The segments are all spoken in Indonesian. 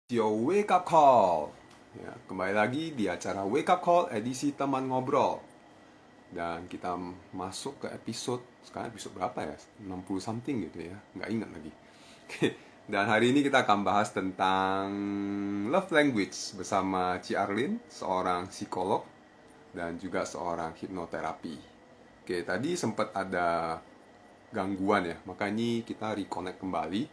Yo Wake Up Call. Ya, kembali lagi di acara Wake Up Call edisi teman ngobrol. Dan kita masuk ke episode, sekarang episode berapa ya? 60 something gitu ya. Nggak ingat lagi. Oke. Dan hari ini kita akan bahas tentang love language bersama Ci Arlin, seorang psikolog dan juga seorang hipnoterapi. Oke, tadi sempat ada gangguan ya, makanya kita reconnect kembali.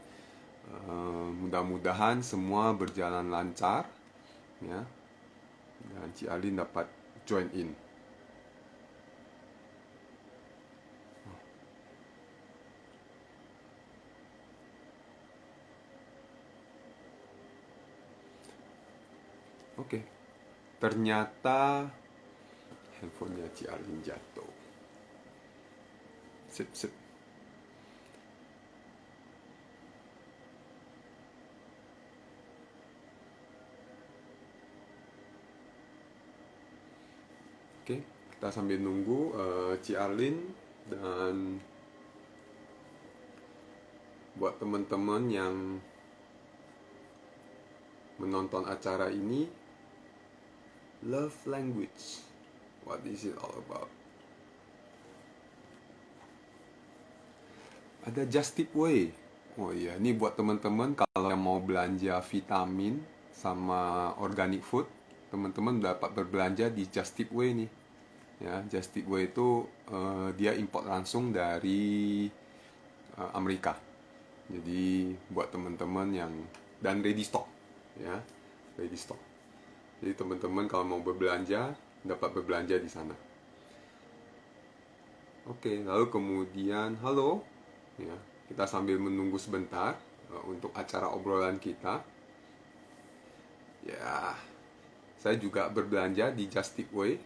Mudah-mudahan semua berjalan lancar ya, dan Ci Alin dapat join in. Oke, ternyata handphonenya Ci Alin jatuh. Sip, sip. Oke, kita sambil nunggu Ci Alin. Dan buat teman-teman yang menonton acara ini, love language, what is it all about? Ada Just Tip Way. Oh iya, ini buat teman-teman kalau yang mau belanja vitamin sama organic food, teman-teman dapat berbelanja di Just Tip Way nih. Ya, Just Tip Way itu dia import langsung dari Amerika. Jadi buat teman-teman yang dan ready stock, ya, ready stock. Jadi teman-teman kalau mau berbelanja dapat berbelanja di sana. Oke, lalu kemudian halo, ya, kita sambil menunggu sebentar untuk acara obrolan kita. Ya, saya juga berbelanja di Just Tip Way.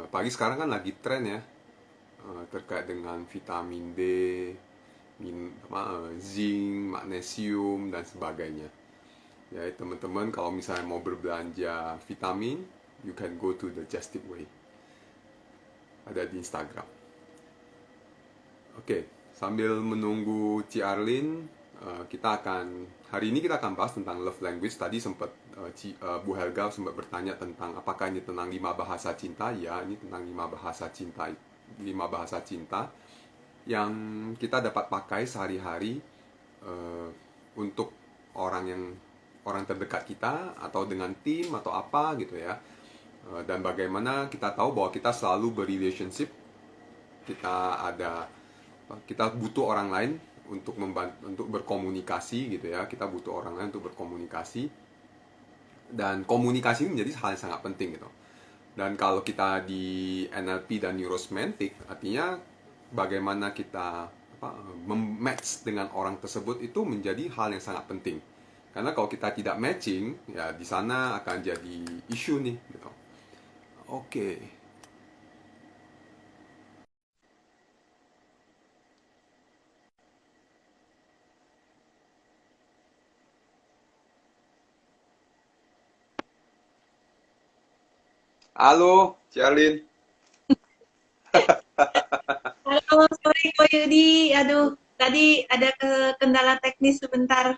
Pagi sekarang kan lagi tren ya, terkait dengan vitamin D, zinc, magnesium dan sebagainya. Ya, teman-teman kalau misalnya mau berbelanja vitamin, you can go to the Just Tip Way. Ada di Instagram. Oke, sambil menunggu Ci Arlin, kita akan hari ini kita akan bahas tentang love language. Tadi sempat Bu Helga sempat bertanya tentang apakah ini tentang 5 bahasa cinta. Ya, ini tentang 5 bahasa cinta, 5 bahasa cinta yang kita dapat pakai sehari-hari untuk orang yang orang terdekat kita atau dengan tim atau apa gitu ya. Dan bagaimana kita tahu bahwa kita selalu berrelationship, kita butuh orang lain untuk untuk berkomunikasi gitu ya. Kita butuh orang lain untuk berkomunikasi, dan komunikasi ini menjadi hal yang sangat penting gitu. Dan kalau kita di NLP dan neurosemantik, artinya bagaimana kita mematch dengan orang tersebut itu menjadi hal yang sangat penting. Karena kalau kita tidak matching, ya di sana akan jadi isu nih gitu. Oke. Halo, Cialin. Halo, sore Ko Yudi. Aduh, tadi ada kendala teknis sebentar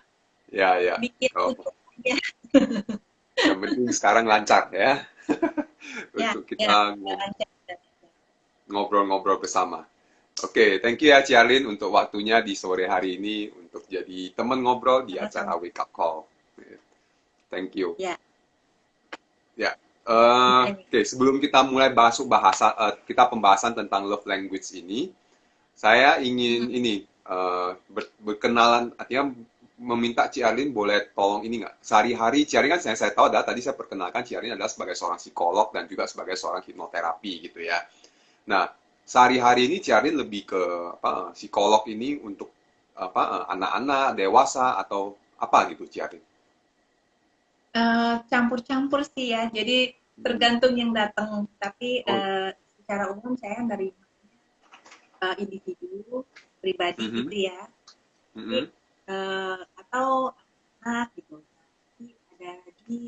Ya, ya. bikin Oh, tutup aja. yang penting sekarang lancar ya. Ya, Untuk ya, kita udah lancar. ngobrol-ngobrol bersama. Oke, thank you ya Cialin untuk waktunya di sore hari ini untuk jadi teman ngobrol di acara Sama-sama. Wake Up Call. Thank you. Ya, Ya, oke nih. oke, sebelum kita mulai masuk kita pembahasan tentang love language ini, saya ingin Mm, ini berkenalan, artinya meminta Cialin boleh tolong ini nggak? Sehari-hari Cialin kan saya tahu adalah tadi saya perkenalkan Cialin adalah sebagai seorang psikolog dan juga sebagai seorang hipnoterapi gitu ya. Nah, sehari-hari ini Ciarin lebih ke apa, psikolog ini untuk apa, anak-anak, dewasa atau apa gitu Ciarin? Campur-campur sih ya. Jadi Mm-mm. tergantung yang datang. Tapi Oh, secara umum saya dari individu pribadi mhm, gitu ya. Jadi mhm. atau anak gitu. Tapi ada lagi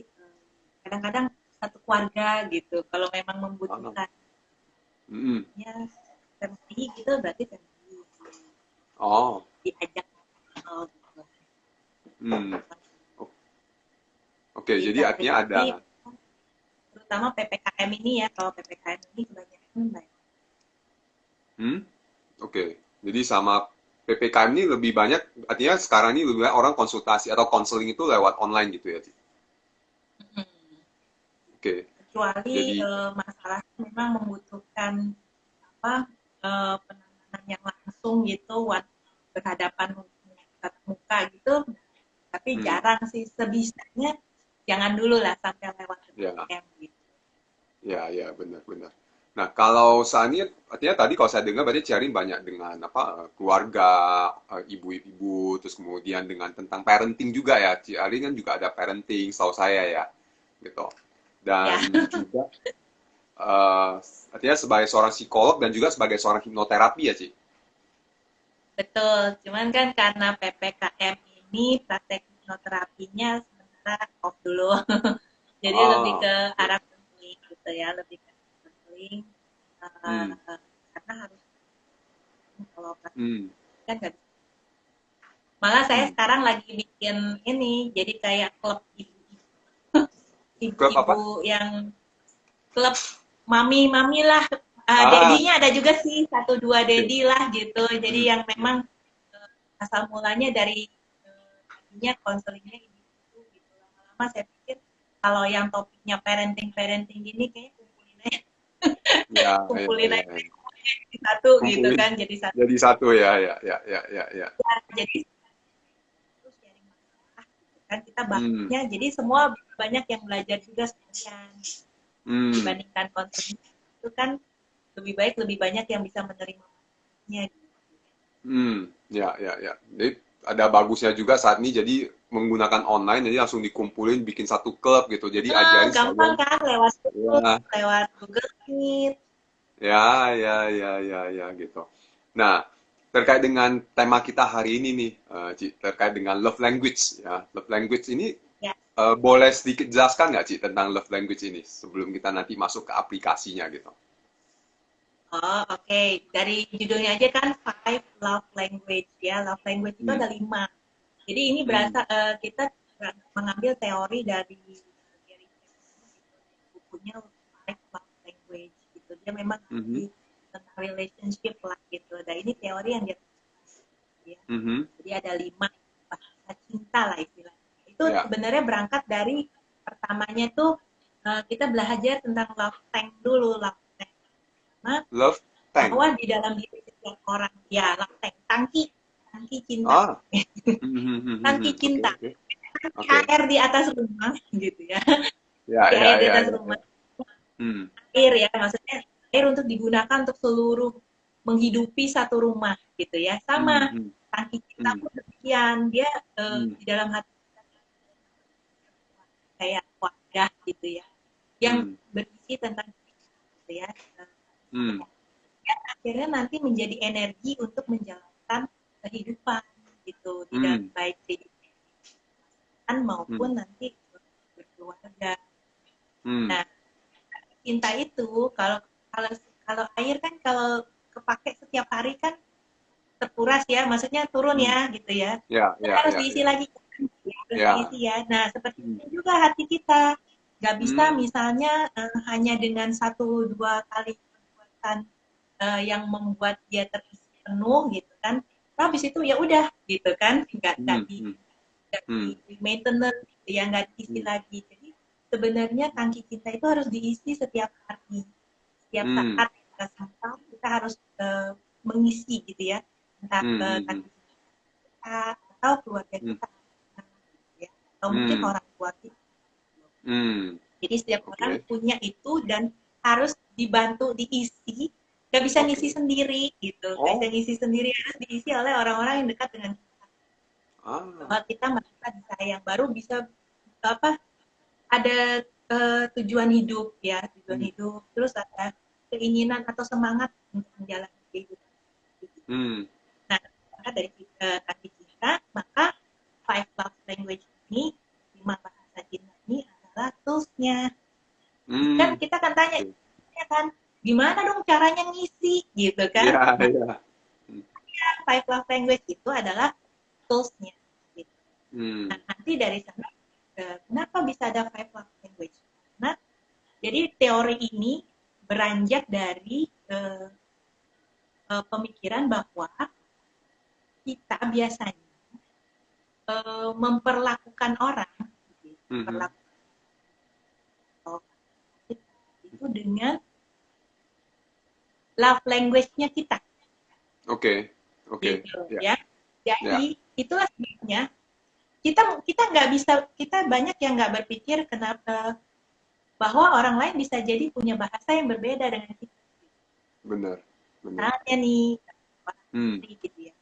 kadang-kadang satu keluarga gitu. Kalau memang Oh, membutuhkan mhm. ya family gitu berarti family Oh, diajak ngobrol gitu. hmm. Sama. Oke, Gitu. jadi artinya ada. Jadi terutama PPKM ini ya, kalau PPKM ini kebanyakan baik. Hmm? Oke. Jadi sama PPKM ini lebih banyak, artinya sekarang ini lebih banyak orang konsultasi atau konseling itu lewat online gitu ya, Ci? Hmm. Oke. Kecuali Jadi, masalahnya memang membutuhkan apa penanganan yang langsung gitu, berhadapan tatap muka gitu, tapi hmm, jarang sih, sebisanya jangan dulu lah sampai lewat ya, PPKM gitu. ya, ya, benar-benar. Nah, kalau saat ini, artinya tadi kalau saya dengar berarti Ciarin banyak dengan apa keluarga, ibu-ibu, terus kemudian dengan tentang parenting juga ya. Ciarin kan juga ada parenting, setahu saya ya, gitu. Ya, Dan juga artinya sebagai seorang psikolog dan juga sebagai seorang hipnoterapi ya, Ci. betul. Cuman kan karena PPKM ini praktek hipnoterapinya sementara off dulu. Jadi lebih Ah, ke oke. arah konseling gitu ya, lebih ke konseling. Hmm, Karena harus kalau praktek hmm, kan nggak bisa. Malah saya hmm. sekarang lagi bikin ini, jadi kayak klub ibu-ibu, Klub ibu-ibu apa? yang klub mami-mami lah. Ah, Dedinya ada juga sih, satu dua oke. dedi lah gitu. Jadi Hmm, yang ya. memang asal mulanya dari tadinya konselingnya ibu-ibu gitu. Lama-lama saya pikir kalau yang topiknya parenting-parenting gini kayaknya kumpulin aja, Ya, ya, kumpulin ya, aja ya. di satu gitu Kumpulin kan, jadi satu. jadi satu ya, ya, ya, ya, ya, ya. Jadi itu sharing masalah gitu kan, kita Hmm, bahasnya jadi semua banyak yang belajar juga sekalian, hmm, dibandingkan konseling itu kan lebih banyak yang bisa menerima manfaatnya gitu. hmm. Ya, ya, ya. Jadi ada bagusnya juga saat ini jadi menggunakan online jadi langsung dikumpulin bikin satu klub gitu. Jadi ajarin Gampang sekalian. kan lewat Zoom, Ya, lewat Google Meet. ya, ya, ya, ya, ya gitu. Nah, terkait dengan tema kita hari ini nih, Ci, terkait dengan love language ya. Love language ini Ya. boleh sedikit jelaskan nggak, Ci, tentang love language ini sebelum kita nanti masuk ke aplikasinya gitu. Oh, oke. Dari judulnya aja kan Five Love Language ya. Love language itu Hmm, ada 5. Jadi ini hmm, kita mengambil teori dari Gary Chapman gitu, dari bukunya Five Love Language gitu. Dia memang mhm, ahli tentang relationship lah gitu. Dan ini teori yang dia ya. mhm, Jadi ada 5 bahasa cinta lah istilahnya. Itu ya, sebenarnya berangkat dari pertamanya tuh kita belajar tentang love tank dulu, love tank. Pertama, love tank. bahwa di dalam diri setiap orang ya love tank, tangki tangki cinta. Ah, mhm, mhm, Tangki mhm. Oke, cinta, oke, tangki oke. air di atas rumah gitu ya. Ya, Tangki air ya, di ya, atas ya, rumah, ya. Hmm, air ya, maksudnya air untuk digunakan untuk seluruh menghidupi satu rumah gitu ya. Sama hmm, hmm, tangki cinta hmm, pun demikian, dia hmm, di dalam hati kayak wadah gitu ya, yang hmm, berisi tentang gitu ya. hmm, Yang akhirnya nanti menjadi energi untuk menjalankan kehidupan gitu, di dalam hmm, baik kehidupan hmm, maupun nanti berkeluarga. hmm, Nah, cinta itu kalau kalau kalau air kan kalau kepake setiap hari kan terkuras ya, maksudnya turun hmm. ya gitu ya. Ya, Kan ya, harus ya, diisi ya. lagi kan, harus Ya. diisi ya. Nah, seperti Hmm, itu juga hati kita. Nggak bisa hmm, misalnya hanya dengan satu dua kali perbuatan yang membuat dia terisi penuh gitu kan. Nah, habis itu ya udah gitu kan, nggak hmm, di hmm, nggak hmm, di maintenance gitu ya, nggak diisi hmm, lagi. Jadi sebenarnya tangki cinta itu harus diisi setiap hari, setiap hmm, saat kita sempat kita harus mengisi gitu ya, entah hmm, ke hmm, hmm, tangki cinta kita atau keluarga hmm, kita gitu ya, atau mungkin hmm, orang tua kita. hmm. Jadi setiap orang Oke, punya itu dan harus dibantu diisi. Gak bisa ngisi oke. sendiri gitu, gak bisa Oh, ngisi sendiri, harus diisi oleh orang-orang yang dekat dengan kita. ah, Bahwa kita merasa disayang, baru bisa apa ada tujuan hidup ya, tujuan hmm, hidup, terus ada keinginan atau semangat untuk menjalani kehidupan. hmm, Nah, maka dari tadi cinta, maka five love language ini, 5 bahasa cinta ini adalah tools-nya. Kan hmm. kita kan tanya, Oke. ya kan, gimana dong caranya ngisi gitu kan? Ya, Nah, ya. Hmm, five love language itu adalah tools-nya. Gitu. hmm, Nah, nanti dari sana kenapa bisa ada five love language? Karena jadi teori ini beranjak dari pemikiran bahwa kita biasanya memperlakukan orang, memperlakukan itu dengan love language-nya kita. Oke, Gitu, ya, ya. Jadi itulah sebabnya kita nggak bisa, kita banyak yang nggak berpikir kenapa bahwa orang lain bisa jadi punya bahasa yang berbeda dengan kita. benar. Misalnya nih, Hmm. gitu ya.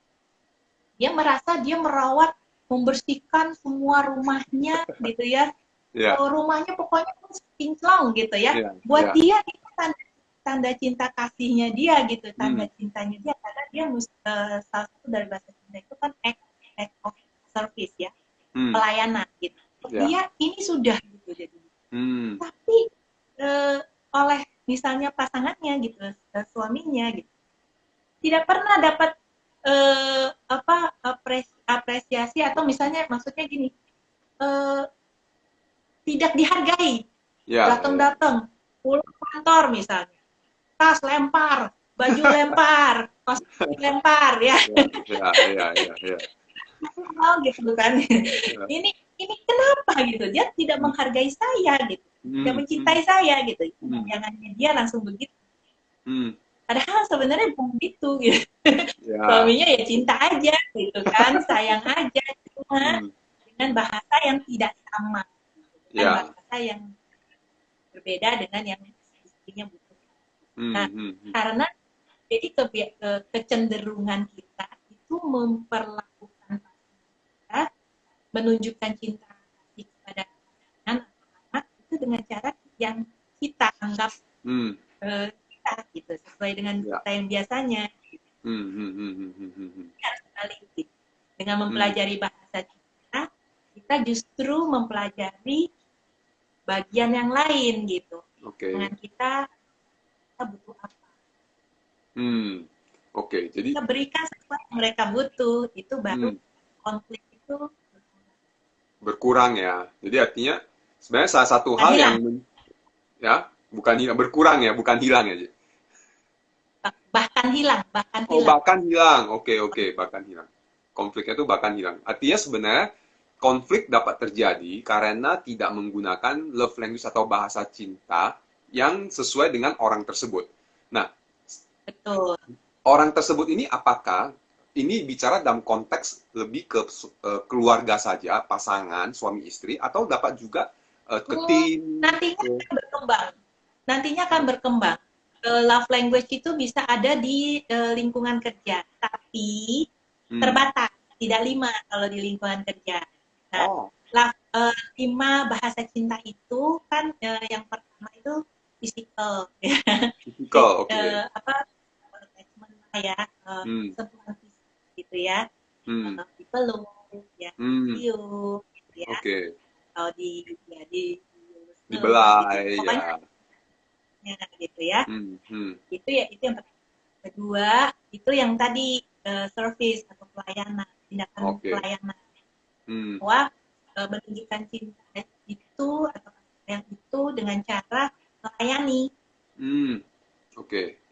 Dia merasa dia merawat, membersihkan semua rumahnya, gitu ya. Ya, Rumahnya pokoknya kinclong gitu ya. ya, Buat ya. dia itu tanda cinta kasihnya dia gitu, tanda Hmm. cintanya dia, karena dia salah satu dari bahasa cinta itu kan act of service ya, Hmm. pelayanan gitu. Ya. Dia ini sudah gitu jadi. Hmm. Tapi oleh misalnya pasangannya gitu, suaminya gitu, tidak pernah dapat apresiasi, atau misalnya maksudnya gini, tidak dihargai, Ya, ya. datang pulang kantor misalnya, tas lempar, baju lempar, kostum lempar ya, Ya. gitu kan. Ya. Ini kenapa gitu? Dia tidak Hmm. menghargai saya gitu, tidak Hmm. mencintai saya gitu. Hmm. Jangannya dia langsung begitu. Hmm. Padahal sebenarnya bukan gitu gitu. Ya. Suaminya ya cinta aja gitu kan, sayang aja, cuma Hmm. dengan bahasa yang tidak sama, dengan Ya. bahasa yang berbeda dengan yang istrinya butuh. Nah, Hmm. karena jadi kecenderungan kita itu memperlakukan kita, menunjukkan cinta kasih kepada pasangan atau anak itu dengan cara yang kita anggap Hmm. kita gitu, sesuai dengan Ya. kita yang biasanya. Gitu. Harus balik. Dengan mempelajari bahasa kita justru mempelajari bagian yang lain gitu. Oke. Dengan kita butuh apa. Oke, jadi Kita berikan sesuatu yang mereka butuh, itu baru konflik itu berkurang ya. Jadi artinya sebenarnya salah satu bukan hal yang hilang, bukan hilang, berkurang ya, bukan hilang ya. bahkan hilang, Oh, bahkan hilang. Oke, bahkan hilang. Konfliknya itu bahkan hilang. Artinya sebenarnya konflik dapat terjadi karena tidak menggunakan love language atau bahasa cinta yang sesuai dengan orang tersebut. Nah, betul. orang tersebut ini apakah ini bicara dalam konteks lebih ke keluarga saja, pasangan, suami istri, atau dapat juga ke tim? Nantinya akan berkembang. Love language itu bisa ada di lingkungan kerja, tapi terbatas, tidak 5 kalau di lingkungan kerja. Nah, 5 bahasa cinta itu kan yang pertama itu physical, Physical, oke. attachment ya, sentuhan fisik gitu ya, dipeluk, ya, cium, gitu ya, kalau dibelai, pokoknya ya. Gitu ya. Itu yang pertama. Kedua, itu yang tadi service atau pelayanan, tindakan pelayanan. Bahwa menunjukkan cinta itu atau yang itu dengan cara melayani.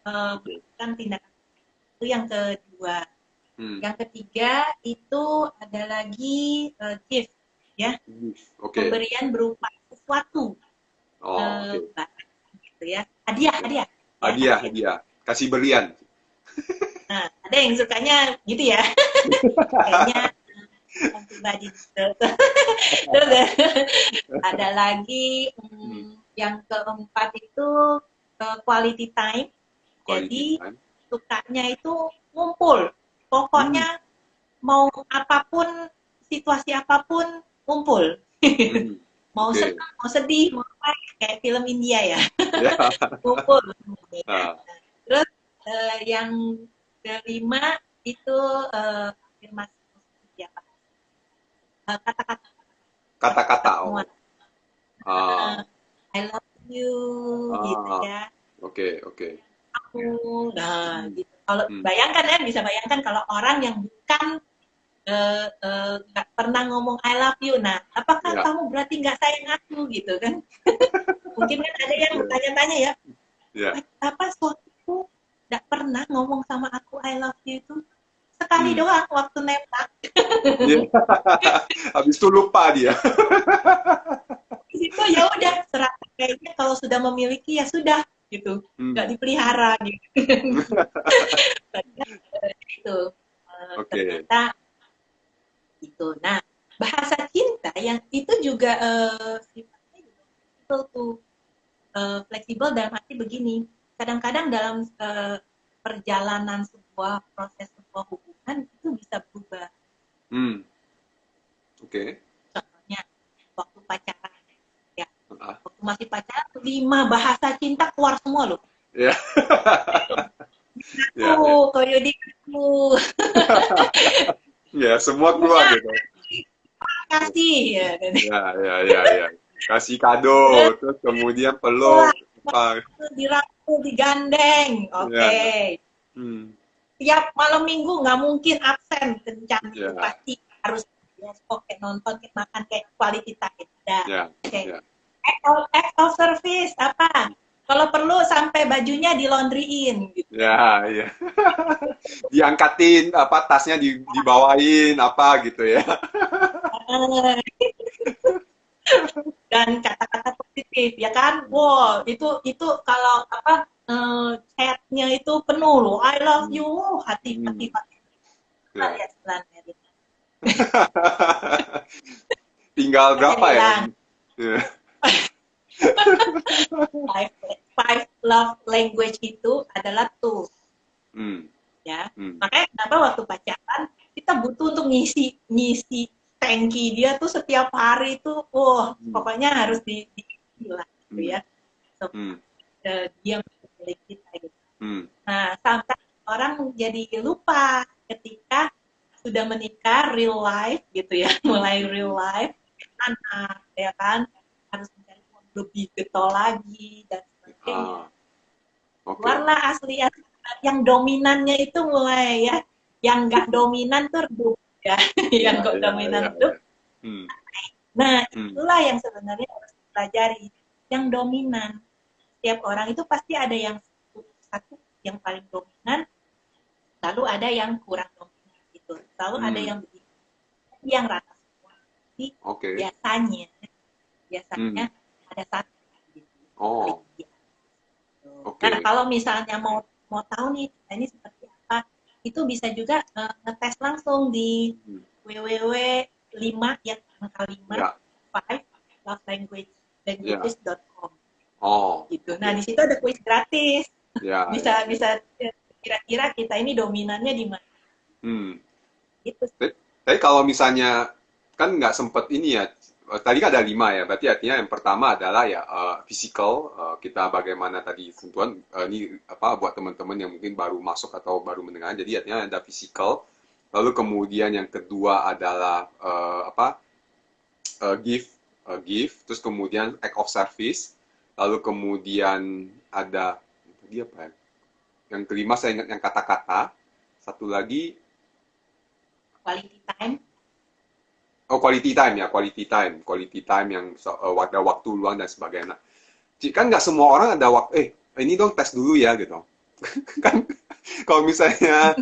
Bukan tindakan. Itu yang kedua. Yang ketiga itu ada lagi gift, ya. Pemberian berupa sesuatu. Gitu ya. Hadiah. Kasih berlian. Nah, ada yang sukanya gitu ya. Kayaknya pribadi. Terus ada lagi yang keempat itu quality time. Jadi sukanya itu ngumpul. Pokoknya mau apapun, situasi apapun ngumpul. Mau senang, mau sedih, mau apa, kayak film India ya. Ngumpul. Terus yang kelima itu afirmasi positif ya, Pak. Kata-kata. I love you, gitu ya. Oke. Aku, nah gitu. Kalau bayangkan ya, bisa bayangkan kalau orang yang bukan nggak pernah ngomong I love you. Nah, apakah Ya. kamu berarti nggak sayang aku gitu kan? Mungkin kan ada yang Ya. tanya-tanya ya, Ya. apa suamiku nggak pernah ngomong sama aku I love you itu sekali Hmm. doang waktu nembak. Ya. Habis itu lupa dia. Di situ ya udah serah, kayaknya kalau sudah memiliki ya sudah gitu, nggak Hmm. dipelihara gitu. Itu Oke. ternyata itu. Nah, bahasa cinta yang itu juga sifatnya juga fleksibel tuh. Fleksibel dalam arti begini, kadang-kadang dalam perjalanan sebuah proses sebuah hubungan itu bisa berubah. Hmm. Oke. Contohnya waktu pacaran ya, Ah. waktu masih pacaran 5 bahasa cinta keluar semua loh. Ya. Ya. Ya. Aku koyodiku Ya, semua keluar punya gitu. kasih ya kan. Ya, ya, ya, ya. Kasih kado, Terus terus kemudian peluk, wah, apa? dirangkul, digandeng. Oke. Ya. Okay. Hmm. Tiap malam minggu nggak mungkin absen, kencan itu Ya. pasti harus bioskop, kayak nonton, kayak makan, kayak quality time. Ada. Ya. Oke. Okay. Ya. Act of service apa? Kalau perlu sampai bajunya di laundryin gitu. Ya, ya. Diangkatin apa tasnya dibawain apa gitu ya. Dan kata-kata positif ya kan, wow itu kalau apa chatnya itu penuh loh, I love Hmm. you, hati-hati Hmm. Ya. ya sebenarnya Tinggal berapa ya? bilang Ya. five love language itu adalah tools Hmm. ya, Hmm. makanya kenapa waktu pacaran kita butuh untuk ngisi ngisi tangki dia tuh setiap hari tuh, wah Hmm. pokoknya harus diisi lah gitu Hmm. ya, so, Hmm. dia milik kita gitu. Hmm. Nah, sampai orang jadi lupa ketika sudah menikah real life gitu ya, mulai real life, anak ya kan, harus mencari uang lebih getol lagi dan sebagainya. Ah, oke. Keluarlah asli yang dominannya itu mulai ya, yang nggak dominan tuh redup ya, Ya, yang nggak ya, dominan ya, redup. ya. Hmm. Nah, Hmm. itulah yang sebenarnya harus dipelajari. Yang dominan, setiap orang itu pasti ada yang satu yang paling dominan, lalu ada yang kurang dominan gitu, lalu ada Hmm. yang begini, yang rata semua. Jadi Oke. biasanya Hmm. biasanya ada satu gitu, paling Oh, dia. Nah, oke. kalau misalnya mau mau tahu nih ini seperti apa, itu bisa juga ngetes langsung di Hmm. www.5 ya, angka 5 Ya, 5 love language ya. languages.com Oh, gitu. Nah, oke. di situ ada kuis gratis. Ya, ya, Bisa ya. bisa kira-kira kita ini dominannya di mana Hmm. gitu. Tapi kalau misalnya kan nggak sempet ini ya, tadi kan ada 5 ya, berarti artinya yang pertama adalah ya physical, kita bagaimana tadi sentuhan, ini apa buat teman-teman yang mungkin baru masuk atau baru mendengar, jadi artinya ada physical, lalu kemudian yang kedua adalah apa gift, gift, terus kemudian act of service, lalu kemudian ada tadi apa ya? Yang kelima saya ingat yang kata-kata, satu lagi. Quality time. Oh, quality time ya, quality time yang ada waktu luang dan sebagainya. Kan nggak semua orang ada waktu, ini dong tes dulu ya gitu. Kan kalau misalnya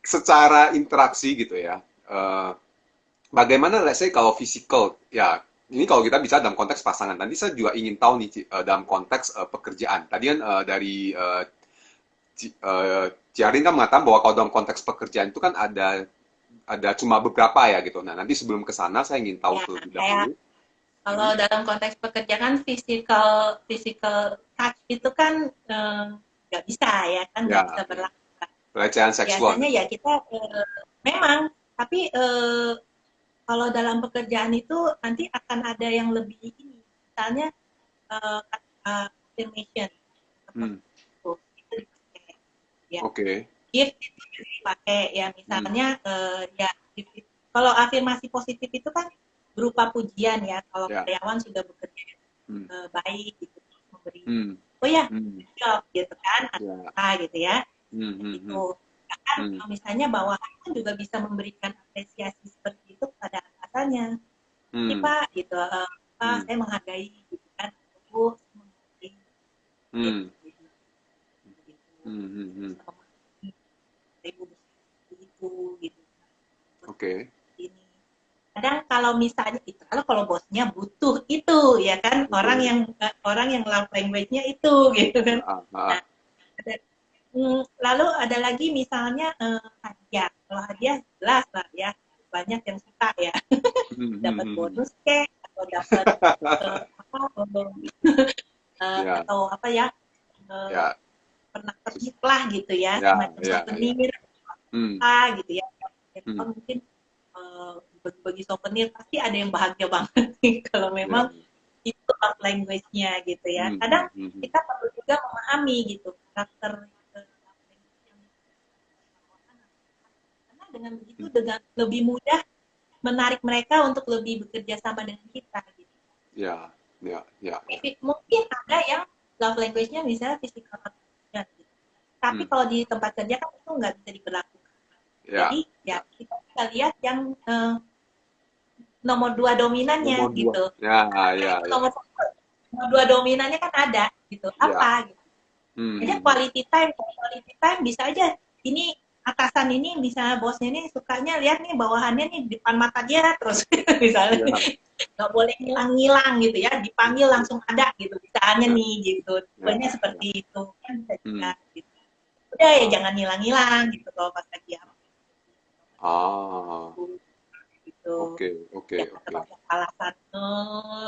secara interaksi gitu ya, bagaimana let's say kalau physical, ya ini kalau kita bisa dalam konteks pasangan. Nanti saya juga ingin tahu nih dalam konteks pekerjaan. Tadi kan dari Ciarin kan mengatakan bahwa kalau dalam konteks pekerjaan itu kan ada cuma beberapa ya gitu. Nah, nanti sebelum ke sana saya ingin tahu Ya, terlebih kayak dahulu. kalau dalam konteks pekerjaan physical physical touch itu kan nggak bisa ya kan, nggak bisa Ya, ya. berlaku. Pelecehan seksual Biasanya gitu. ya kita memang, tapi kalau dalam pekerjaan itu nanti akan ada yang lebih ini, misalnya affirmation Hmm, itu dipakai ya, oke. gift itu dipakai ya, Hmm, misalnya ya kalau afirmasi positif itu kan berupa pujian ya, kalau ya. karyawan sudah bekerja Hmm, baik gitu, memberi hmm, oh ya hmm, job gitu kan, ya. gitu ya, Hmm, hmm, itu hmm. Kan Hmm. misalnya bawahan kan juga bisa memberikan apresiasi seperti itu kepada atasannya. Ini Hmm. Pak, gitu, Pak, Hmm. saya menghargai, gitu kan, Bu, saya menghargai, Hmm. gitu, Hmm. Hmm. Hmm. bisa memahami Ibu itu, gitu. Oke. Ini. Kadang kalau misalnya itu, kalau bosnya butuh itu, ya kan, Oke. orang yang love language-nya itu, gitu kan. Ah, ah, Nah, ah. lalu ada lagi misalnya hadiah. Kalau hadiah jelas lah ya, banyak yang suka ya, Hmm. Hmm. dapat Hmm. Hmm. bonus cake atau dapat apa Ya, atau apa ya eh, ya, pernah pernik lah gitu ya, ya, semacam ya, ya. souvenir Hmm. apa gitu ya. Hmm. Mungkin bagi souvenir pasti ada yang bahagia banget nih kalau Ya. memang itu love language-nya gitu ya. Hmm. Kadang Hmm. Hmm. Hmm. kita perlu juga memahami gitu karakter love language yang dibawakan, karena dengan begitu Hmm. dengan lebih mudah menarik mereka untuk lebih bekerja sama dengan kita gitu. Ya, ya, ya, ya. Mungkin ada yang love language-nya misalnya physical affection gitu. Tapi Hmm. kalau di tempat kerja kan itu nggak bisa diberlakukan. Ya, Jadi ya ya. kita bisa lihat yang nomor dua dominannya Nomor dua. gitu. Ya, Karena ya, itu ya, nomor dua dominannya kan ada gitu. ya. Apa gitu. Hmm. Aja Hmm. Hmm. quality time bisa aja. Ini atasan ini bisa bosnya ini sukanya lihat nih bawahannya nih depan mata dia terus misalnya Ya, nggak boleh ngilang-ngilang gitu ya, dipanggil langsung ada gitu misalnya ya, nih gitu, ya, tipenya ya. seperti itu kan bisa juga Hmm. gitu. Udah ya Ah, jangan ngilang-ngilang gitu kalau pas lagi apa ah. gitu. Oke, oke, Jangan oke. terlalu alasan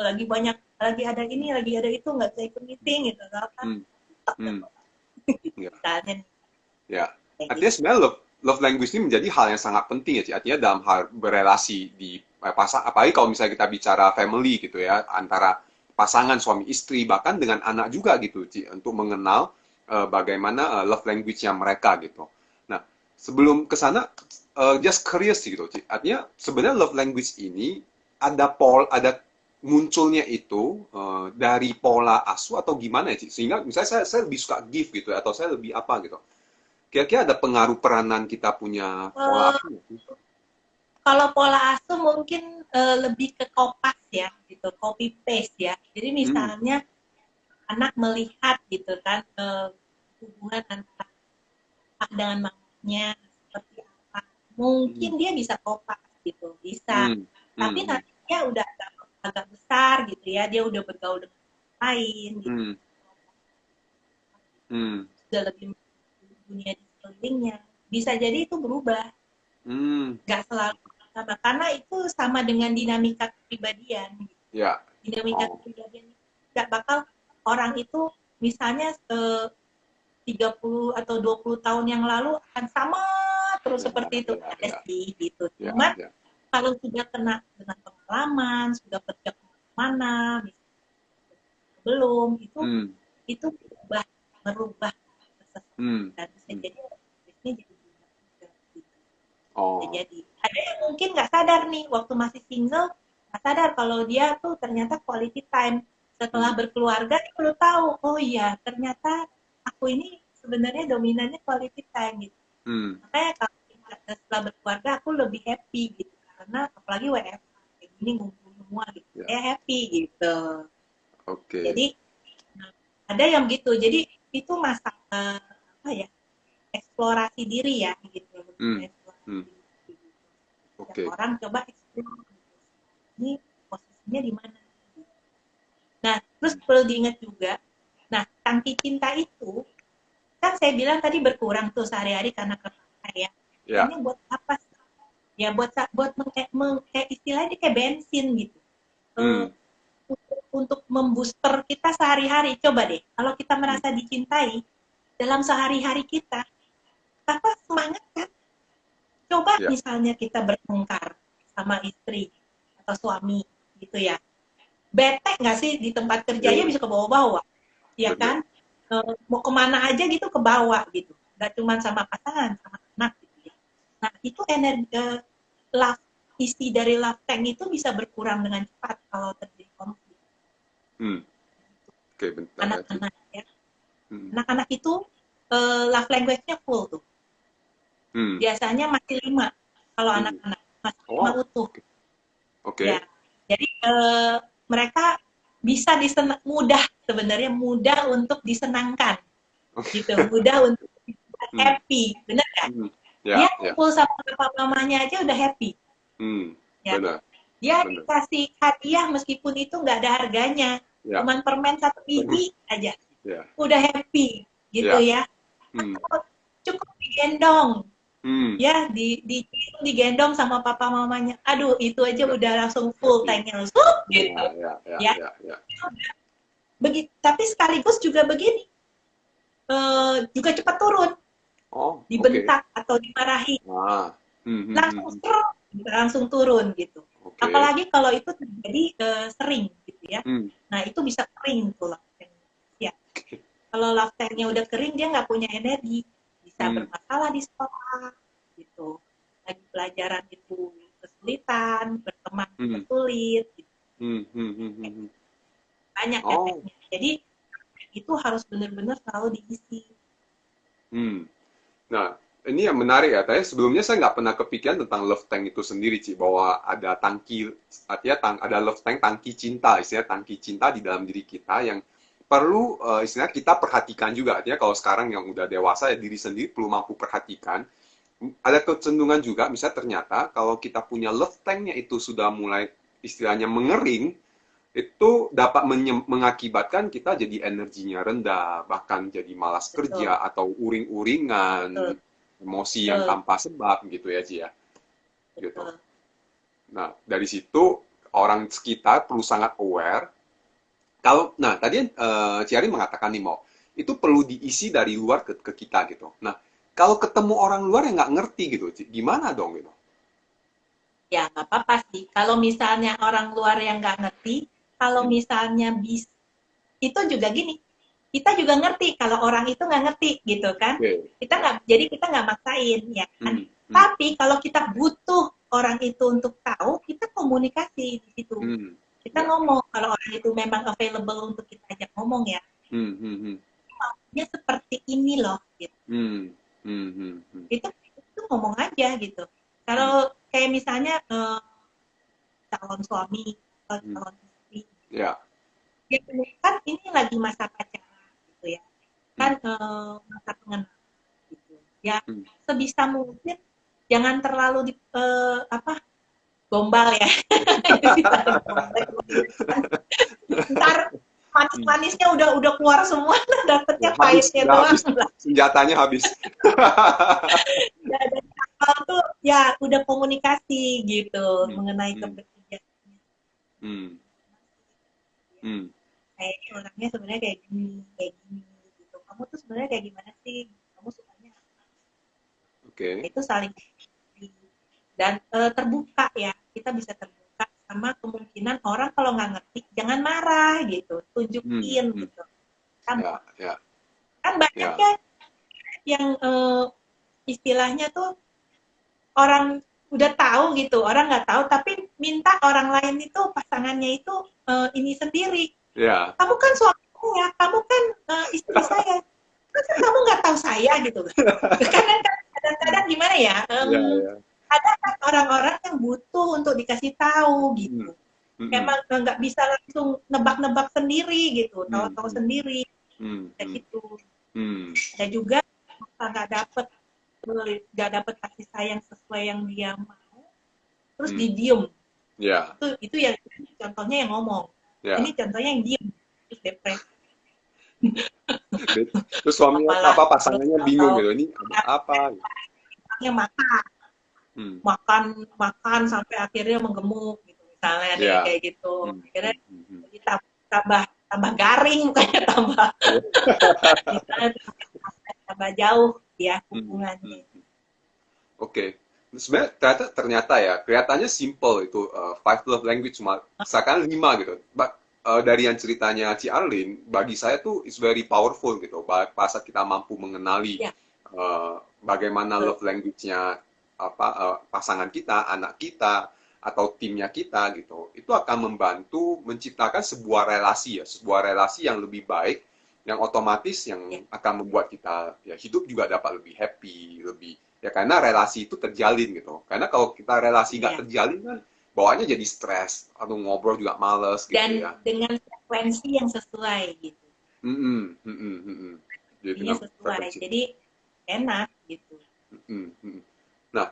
lagi banyak, lagi ada ini, lagi ada itu, nggak bisa ikut meeting gitu kan. Hmm. Hmm. Ya, Misalnya nih, ya. kayak Artinya gitu. sebenarnya love language ini menjadi hal yang sangat penting ya, Ci. Artinya dalam hal berelasi di pasang, apalagi kalau misalnya kita bicara family gitu ya, antara pasangan suami istri, bahkan dengan anak juga gitu, Ci, untuk mengenal bagaimana love language-nya mereka gitu. Nah, sebelum ke sana, just curious gitu, Ci. Artinya sebenarnya love language ini ada munculnya itu dari pola asuh atau gimana ya, Ci? Sehingga misalnya saya lebih suka give gitu ya, atau saya lebih apa gitu. Kira-kira ada pengaruh peranan kita punya pola Eh, asuh nggak sih? Kalau pola asuh mungkin lebih ke kopas ya, gitu, copy paste ya. Jadi Hmm. misalnya anak melihat gitu kan hubungan antara pak dengan mamanya seperti apa, mungkin Hmm. dia bisa kopas gitu, bisa. Hmm. Tapi Hmm. nanti dia udah agak besar gitu ya, dia udah bergaul dengan orang lain gitu, Hmm. Hmm. sudah lebih dunia di sekelilingnya, bisa jadi itu berubah, Hmm. nggak selalu sama, karena itu sama dengan dinamika kepribadian. Ya. Dinamika Oh. kepribadian nggak bakal orang itu misalnya 30 atau 20 tahun yang lalu akan sama terus Ya, seperti itu, ya, ada ya, sih gitu. ya, Cuman ya. kalau sudah kena dengan pengalaman, sudah kerja kemana, belum Hmm. itu berubah, merubah seseorang Hmm. dan bisa Hmm. jadi bisnisnya jadi berubah juga gitu. Bisa Oh. jadi ada yang mungkin nggak sadar nih waktu masih single, nggak sadar kalau dia tuh ternyata quality time. Setelah Hmm. berkeluarga dia perlu tahu, oh iya ternyata aku ini sebenarnya dominannya quality time gitu. Hmm. Makanya kalau setelah berkeluarga aku lebih happy gitu, karena apalagi WFH kayak gini ngumpul semua gitu, Ya. saya happy gitu. Oke. Jadi ada yang gitu, jadi itu masalah apa ya, eksplorasi diri ya gitu, Hmm. eksplorasi Hmm. diri gitu. Setiap Oke. orang coba eksplor gitu. Ini posisinya di mana. Nah terus Hmm. perlu diingat juga, nah tangki cinta itu kan saya bilang tadi berkurang tuh sehari-hari karena kepakai ya, Ya. ini buat apa sih? Ya buat kayak istilahnya kayak bensin gitu. Eh, Hmm. untuk membooster kita sehari-hari. Coba deh, kalau kita Hmm. merasa dicintai dalam sehari-hari kita, apa semangat kan? Coba Ya. misalnya kita bertengkar sama istri atau suami gitu ya. Bete nggak sih di tempat Ya, kerjanya bisa ke bawah-bawah, ya benar. kan? Mau kemana aja gitu ke bawah gitu. Gak cuma sama pasangan, sama anak gitu ya. Nah itu energi love, isi dari love tank itu bisa berkurang dengan cepat kalau terjadi konflik. Hmm. Oke, bentar ya, Ci. Anak-anak ya, Hmm. anak-anak itu love language-nya full tuh. biasanya masih 5 kalau anak-anak, masih 5 utuh. Ya, jadi mereka bisa mudah sebenarnya, mudah untuk disenangkan, gitu, mudah untuk happy, benar kan? Dia kumpul sama papa mamanya aja udah happy. Ya. Benar. Dia dikasih hadiah meskipun itu nggak ada harganya, cuman permen 1 biji aja, udah happy, gitu ya. Atau cukup digendong, ya, digendong sama papa mamanya, aduh itu aja udah langsung full tanknya, gitu. Ya. Begitu, tapi sekaligus juga begini, juga cepat turun, dibentak atau dimarahi, langsung turun gitu. Apalagi kalau itu terjadi sering gitu ya. Nah itu bisa kering tuh love tank. Ya. Kalau love tanknya udah kering, dia nggak punya energi, bisa bermasalah di sekolah gitu. Lagi pelajaran itu kesulitan, berteman sulit. Gitu. Banyak efeknya. Jadi itu harus benar-benar selalu diisi. Nah, ini yang menarik ya. Tadi sebelumnya saya nggak pernah kepikiran tentang love tank itu sendiri, Ci. Bahwa ada tangki, artinya ada love tank, tangki cinta, istilah tangki cinta di dalam diri kita yang perlu istilahnya kita perhatikan juga. Artinya kalau sekarang yang udah dewasa, ya diri sendiri perlu mampu perhatikan. Ada kecenderungan juga, misalnya ternyata kalau kita punya love tanknya itu sudah mulai istilahnya mengering, itu dapat mengakibatkan kita jadi energinya rendah, bahkan jadi malas kerja atau uring-uringan, emosi yang tanpa sebab gitu ya, Ci ya. Gitu. Nah, dari situ orang sekitar perlu sangat aware. Kalau, nah tadi Ciari mengatakan nih mau, itu perlu diisi dari luar ke kita gitu. Nah, kalau ketemu orang luar yang nggak ngerti gitu, Ci, gimana dong gitu? Ya nggak apa-apa sih. Kalau misalnya orang luar yang nggak ngerti, kalau misalnya itu juga gini, kita juga ngerti kalau orang itu nggak ngerti gitu kan, jadi kita nggak maksain ya kan. Tapi kalau kita butuh orang itu untuk tahu, kita komunikasi di situ. Kita ngomong kalau orang itu memang available untuk kita ajak ngomong ya. Maunya seperti ini loh gitu. Itu ngomong aja gitu. Kalau kayak misalnya calon suami, calon istri, ya kan ini lagi masa pacaran gitu ya, kan masa pengenalan gitu. Ya sebisa mungkin jangan terlalu gombal ya. Ntar manis-manisnya udah keluar semua, dapetnya pahitnya doang. Senjatanya habis. Dari awal tuh ya udah komunikasi gitu mengenai keberpihakannya. Kayaknya orangnya sebenarnya kayak gini gitu. Kamu tuh sebenarnya kayak gimana sih? Kamu sukanya apa? Itu saling dan terbuka ya. Kita bisa terbuka sama kemungkinan orang kalau nggak ngerti jangan marah gitu, tunjukin gitu. Kan banyaknya yang istilahnya tuh orang udah tahu gitu, orang nggak tahu tapi minta orang lain itu pasangannya itu ini sendiri. Kamu kan suamiku ya, kamu kan istri saya, masa kamu nggak tahu saya gitu. Kadang-kadang gimana ya? Ada orang-orang yang butuh untuk dikasih tahu gitu. Emang nggak bisa langsung nebak-nebak sendiri gitu, tahu-tahu sendiri kayak gitu. Ada juga nggak dapet kasih sayang sesuai yang dia mau, terus didiem. Itu yang contohnya yang ngomong. Ini contohnya yang diem, terus depresi. Terus suaminya pasangannya bingung gitu, ini apa? Makan sampai akhirnya menggemuk gitu misalnya kayak gitu. Akhirnya tambah garing mukanya, tambah jauh ya hubungannya. Sebenarnya ternyata ya kelihatannya simple itu 5 love language, misalkan 5 gitu. Dari yang ceritanya Ci Arlin, bagi saya tuh is very powerful gitu. Pas kita mampu mengenali bagaimana love language-nya pasangan kita, anak kita, atau timnya kita gitu, itu akan membantu menciptakan sebuah relasi yang lebih baik, yang otomatis yang akan membuat kita ya hidup juga dapat lebih happy, lebih Ya karena relasi itu terjalin gitu. Karena kalau kita relasi nggak Ya. terjalin kan bawaannya jadi stres atau ngobrol juga males gitu Dan ya. dengan frekuensi yang sesuai gitu. Mm-mm, mm-mm, mm-mm. Jadi Intinya dengan sesuai. frekuensi. Jadi enak gitu. Mm-mm, mm-mm. Nah,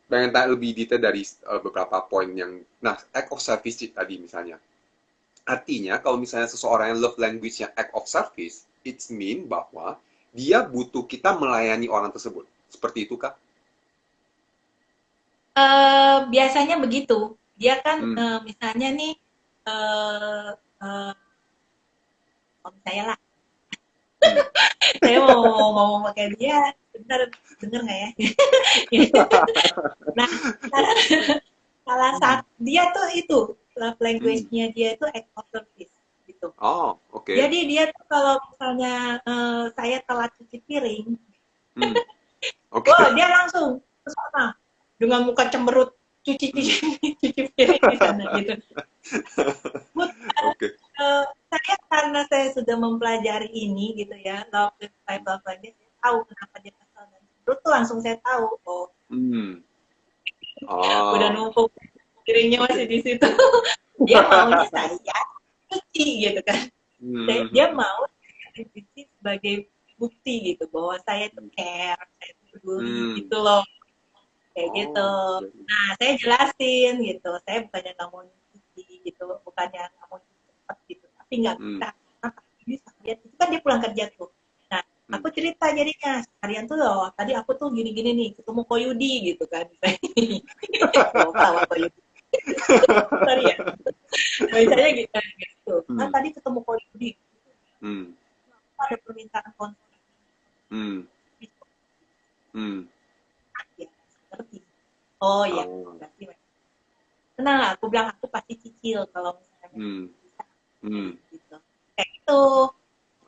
pengen tanya lebih detail dari beberapa poin yang, nah, act of service tadi misalnya. Artinya kalau misalnya seseorang yang love language-nya act of service, it's mean bahwa dia butuh kita melayani orang tersebut. Seperti itu kah? Biasanya begitu. Dia kan Hmm. misalnya nih eh eh, om saya lah, Hmm. saya mau ngomong pakai dia, bener denger nggak ya? Nah, salah satu dia tuh itu love Hmm. language-nya dia itu act of service gitu. Oh, oke. Jadi dia tuh kalau misalnya saya telat cuci piring, Hmm. wah Oke. dia langsung ke sana dengan muka cemberut cuci cuci Hmm. cuci piring di sana gitu. But, Oke. saya karena saya sudah mempelajari ini gitu ya, love five love language, saya tahu kenapa dia kesal dan cemberut tuh langsung saya tahu, oh Hmm. udah Oh, numpuk piringnya masih oke. di situ. Dia maunya saya cuci gitu kan. Dia Hmm. mau cuci sebagai bukti gitu bahwa saya itu care, saya itu peduli Hmm. gitu loh, kayak gitu. Oh, Nah, saya jelasin gitu, saya bukannya nggak mau cuci gitu, bukannya nggak mau cuci cepat gitu, tapi nggak hmm. bisa. Kenapa? Bisa lihat itu kan dia pulang kerja tuh. Nah, Hmm. aku cerita jadinya harian tuh loh, tadi aku tuh gini-gini nih, ketemu Koyudi gitu kan. Mau ketawa Koyudi. Sorry ya. Misalnya gitu. Nah, Hmm. tadi ketemu Koyudi, Hmm. ada permintaan konsultasi. Hmm. Hmm. Ya, seperti. Oh ya, Oh. berarti tenang lah, aku bilang aku pasti cicil kalau misalnya Hmm. bisa Hmm. gitu. Kayak itu.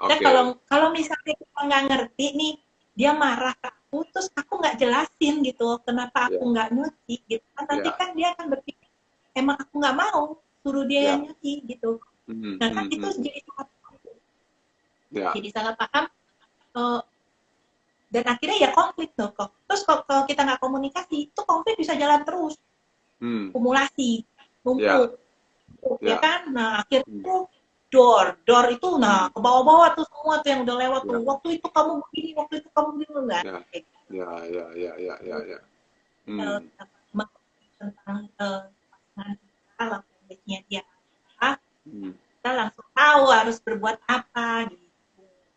Dan kalau Oke. kalau misalnya kita nggak ngerti nih, dia marah ke aku, terus aku nggak jelasin gitu, kenapa aku Ya. nggak nyuci gitu kan, nanti Ya. kan dia akan berpikir emang aku nggak mau suruh dia yang Ya. nyuci gitu. Hmm. Nah kan Hmm. itu Hmm. Ya. jadi salah paham, eh, dan akhirnya ya konflik tuh kok. Terus kalau kita nggak komunikasi, itu konflik bisa jalan terus, Hmm. akumulasi, Ya. numpuk, ya Ya. kan. Nah akhirnya Hmm. tuh door itu, nah Hmm. ke bawah-bawah tuh semua tuh yang udah lewat tuh. Ya. Waktu itu kamu begini, waktu itu kamu begini enggak? Ya. Kayak Ya. Ya. Ya. Ya. Ya. gitu. Ya. Hmm. Tentang pasangan kita, love language-nya dia apa, Hmm. kita langsung tahu harus berbuat apa gitu.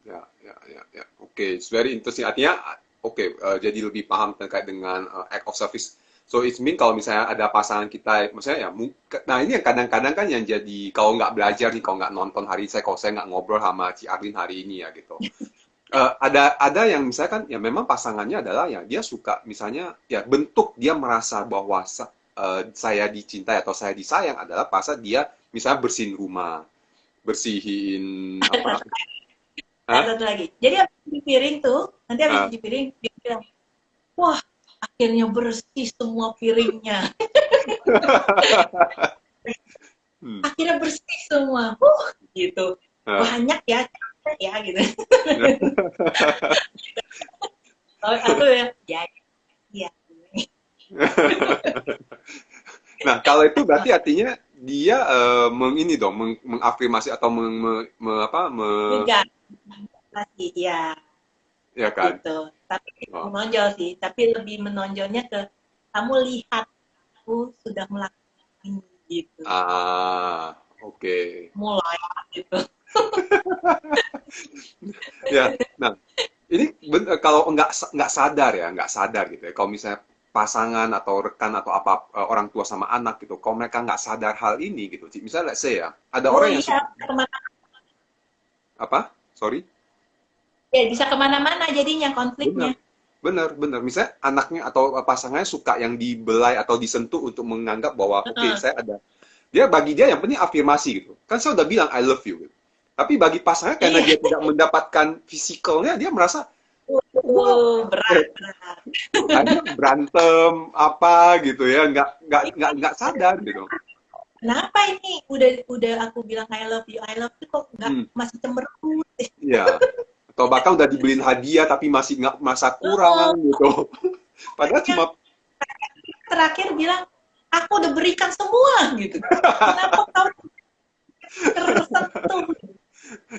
Ya, ya, ya, ya. Oke, it's very interesting. Artinya, oke, jadi lebih paham terkait dengan act of service. So it mean kalau misalnya ada pasangan kita, maksudnya ya, nah ini yang kadang-kadang kan yang jadi kalau nggak belajar nih, kalau nggak nonton hari saya, kalau saya nggak ngobrol sama Ci Arlin hari ini ya gitu. Ada yang misalnya kan, ya memang pasangannya adalah ya dia suka, misalnya ya bentuk dia merasa bahwa saya dicintai atau saya disayang adalah pas dia misalnya bersihin rumah, bersihin apa? Hah? Satu lagi. Jadi habis cuci piring tuh, nanti habis Ah. cuci piring, dia bilang, wah akhirnya bersih semua piringnya. Hmm. Akhirnya bersih semua. Gitu. Ah. Banyak ya, capek ya gitu. Oh, aku ya, ya. Nah, kalau itu berarti artinya dia mengini dong, mengafirmasi atau apa, Juga masih ya ya kan? gitu. Tapi Oh. menonjol sih, tapi lebih menonjolnya ke kamu lihat aku sudah melakukan ini gitu. Ah, oke. Mulai gitu. Ya, nah ini kalau nggak sadar ya, nggak sadar gitu ya. Kalau misalnya pasangan atau rekan atau apa orang tua sama anak gitu, kalau mereka nggak sadar hal ini gitu, misalnya let's say ya, ada Oh orang yang iya, suka kemana, apa? Sorry. ya bisa kemana-mana jadinya Benar, konfliknya. benar, benar. Misalnya anaknya atau pasangannya suka yang dibelai atau disentuh untuk menganggap bahwa oke, Heeh. saya ada. Dia bagi dia yang penting afirmasi gitu. Kan saya udah bilang I love you gitu. Tapi bagi pasangannya karena Iya, dia tidak mendapatkan fisikalnya, dia merasa wah, berat, berat. hanya berantem apa gitu ya, nggak sadar gitu. Kenapa ini udah aku bilang I love you kok nggak Hmm, masih cemberut? iya. Atau bahkan udah dibeliin hadiah tapi masih nggak masa Oh, kurang gitu. Padahal yang cuma terakhir bilang, aku udah berikan semua gitu. Kenapa kau tersentuh?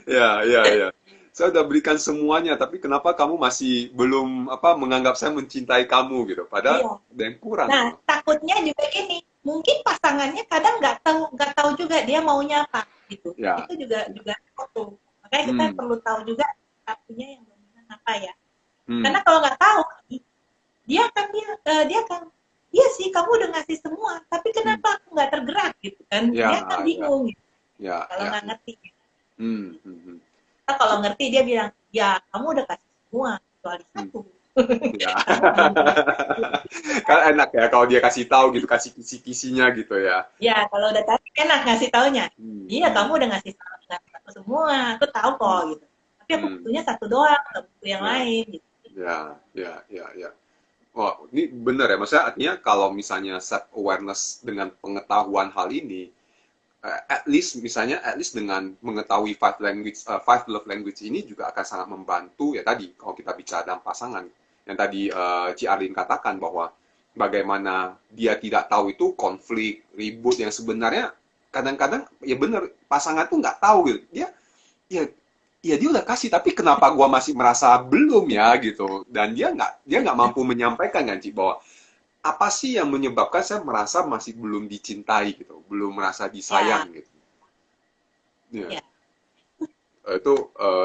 ya, ya, ya. Saya udah berikan semuanya, tapi kenapa kamu masih belum menganggap saya mencintai kamu gitu? Padahal Iya. ada yang kurang Nah, gitu. takutnya juga gini, mungkin pasangannya kadang nggak tahu juga dia maunya apa gitu. Ya, Itu juga ya. juga satu. Makanya kita Hmm, perlu tahu juga satunya yang dominan apa ya. Karena hmm, kalau nggak tahu, dia akan iya sih kamu udah ngasih semua, tapi hmm. kenapa aku nggak tergerak gitu kan? Ya, Dia kan ya, bingung gitu, ya, kalau ya. nggak ngerti. Hmm, hmm, hmm, Nah, kalau ngerti dia bilang, ya kamu udah kasih semua kecuali hmm. satu. Ya. Kamu belum berikan. Kan enak ya kalau dia kasih tahu gitu, kasih kisi-kisinya gitu ya. Ya, kalau udah tadi enak ngasih taunya. Hmm, Iya, kamu hmm, udah ngasih aku semua, aku tahu kok hmm, gitu. Tapi aku hmm. butuhnya satu doang, nggak butuh yang Ya, lain gitu. ya, ya, ya, ya. Oh, ini benar ya. Maksudnya artinya kalau misalnya self awareness dengan pengetahuan hal ini, at least dengan mengetahui five love language ini juga akan sangat membantu ya tadi kalau kita bicara dalam pasangan yang tadi Ci Arlin katakan bahwa bagaimana dia tidak tahu itu konflik ribut yang sebenarnya kadang-kadang ya benar pasangan tuh nggak tahu gitu dia ya ya dia udah kasih tapi kenapa gua masih merasa belum ya gitu dan dia nggak mampu menyampaikan kan Ci bahwa apa sih yang menyebabkan saya merasa masih belum dicintai gitu, belum merasa Ya, disayang gitu. Ya, ya.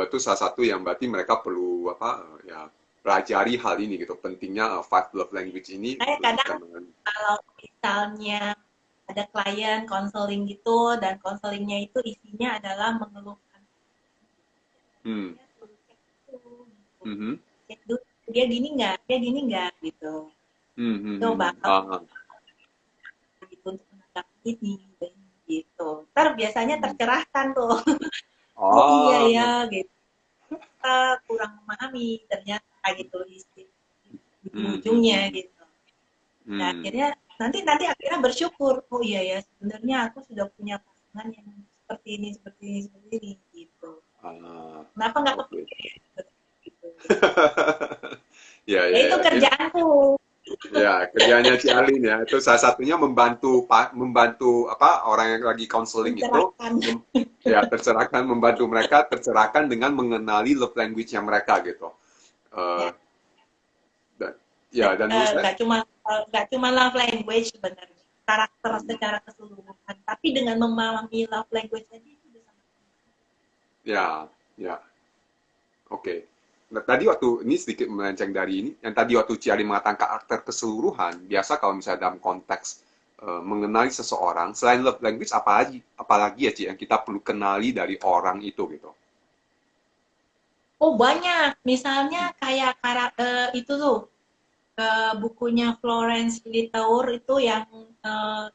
itu salah satu yang berarti mereka perlu ya pelajari hal ini gitu. Pentingnya five love language ini Saya kadang berkaitan dengan kalau misalnya ada klien konseling gitu dan konselingnya itu isinya adalah mengeluhkan hmm, dia suruh cek dulu gitu. mhm, Cek dulu dia gini nggak gitu. Itu bakal ah, gitu untuk menanggapi ini gitu. Ntar biasanya hmm. tercerahkan tuh. Oh iya Ah, ya gitu. Kita kurang memahami ternyata gitu di hmm, hmm, ujungnya hmm, gitu. Nah, hmm. akhirnya nanti akhirnya bersyukur. Oh iya ya, sebenarnya aku sudah punya pasangan yang seperti ini gitu. Ah, Kenapa nggak oke. kepikir gitu. Ya, Ya ya, itu ya. kerjaanku. Ya, kerjanya si Alin ya. Itu salah satunya membantu orang yang lagi counseling itu Mencerahkan. ya tercerahkan membantu mereka tercerahkan dengan mengenali love language yang mereka gitu. Eh Ya, dan ya dan menurut saya nggak cuma love language sebenarnya karakter hmm, secara keseluruhan tapi dengan memahami love language aja itu udah sangat ya ya oke. Nah, tadi waktu ini sedikit melenceng dari ini, yang tadi waktu Ciari mengatakan karakter keseluruhan, biasa kalau misalnya dalam konteks mengenali seseorang, selain love language, apalagi ya Ci, yang kita perlu kenali dari orang itu gitu. oh banyak misalnya Hmm. kayak itu tuh bukunya Florence Littauer itu yang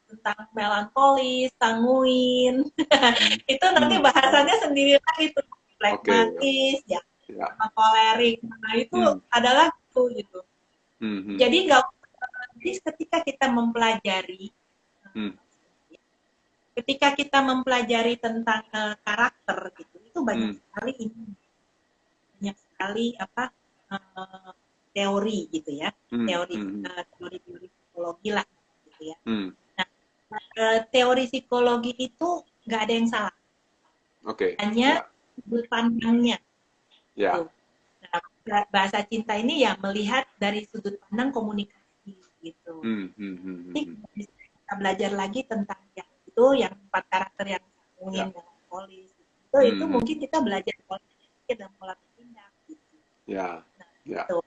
tentang melankolis, sanguin Hmm. itu nanti Hmm. bahasannya sendiri lagi tuh Oke, pragmatis ya ya. sama kolerik nah itu Hmm. adalah tuh gitu Hmm. Hmm. jadi nggak jadi ketika kita mempelajari Hmm. ketika kita mempelajari tentang karakter gitu itu banyak Hmm. sekali ini banyak sekali apa uh, teori gitu ya Hmm. teori Hmm. teori psikologi lah gitu ya Hmm. nah teori psikologi itu nggak ada yang salah Oke, hanya ya, sudut pandangnya gitu ya. nah, bahasa cinta ini ya melihat dari sudut pandang komunikasi gitu Hmm. Hmm. Hmm. Hmm. nanti Hmm. bisa kita belajar lagi tentang yang itu yang 4 karakter yang sanguin Ya. melankolis itu Hmm. Hmm. mungkin kita belajar pola pikir dan pola bertindak gitu Ya, nah ya. itu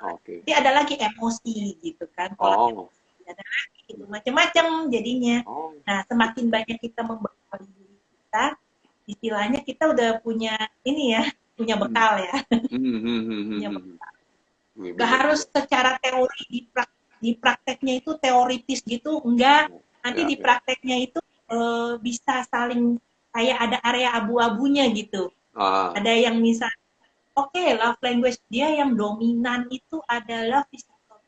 Oke. nanti ada lagi emosi gitu kan pola Oh. emosi ada lagi gitu macam-macam jadinya Oh. nah semakin banyak kita membekali diri kita istilahnya kita udah punya ini ya punya Hmm. bekal ya Hmm. Hmm. Hmm. Hmm. punya Hmm. Ini nggak harus benar-benar. secara teori di prakteknya itu teoritis gitu enggak nanti Ya, di ya. prakteknya itu bisa saling kayak ada area abu-abunya gitu Ah. ada yang misal oke, love language dia yang dominan itu adalah physical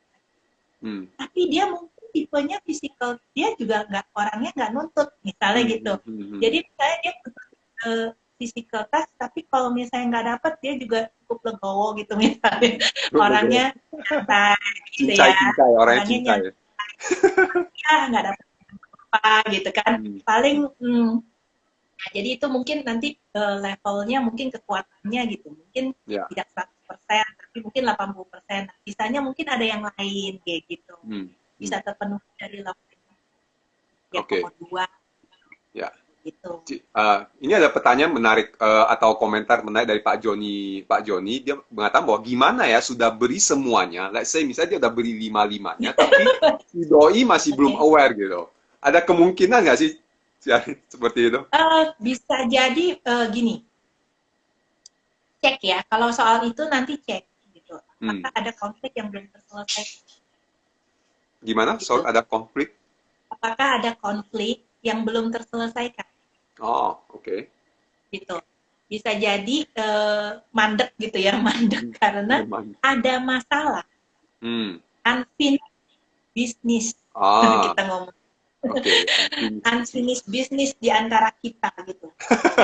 Hmm. tapi dia mungkin tipenya physical dia juga nggak orangnya nggak nuntut misalnya Hmm. gitu Hmm. Hmm. Hmm. jadi misalnya dia physical touch, tapi kalau misalnya nggak dapet dia juga cukup legowo gitu misalnya. Orangnya nyantai gitu ya. Cincai, orangnya Orangnya cincai. nyantai, ya nggak dapet apa gitu kan. Paling nah, jadi itu mungkin nanti levelnya mungkin kekuatannya gitu. Mungkin tidak 100%, tapi mungkin 80%. Nah, sisanya mungkin ada yang lain kayak gitu. Bisa terpenuhi dari love yang kedua. Ya. Gitu. Ini ada pertanyaan menarik atau komentar menarik dari Pak Joni. Pak Joni dia mengatakan bahwa gimana ya sudah beri semuanya, let's say misalnya dia udah beri 5-5-nya, tapi si doi masih belum aware gitu. Ada kemungkinan nggak sih seperti itu? Bisa jadi gini, cek ya. Kalau soal itu nanti cek gitu. Apakah ada konflik yang belum terselesaikan? Gimana? Gitu. Soal ada konflik? Apakah ada konflik yang belum terselesaikan? Oh, oke. Gitu. Bisa jadi mandek gitu ya, mandek karena ada masalah. Unfinished business. Kita ngomong. Unfinished business di antara kita gitu.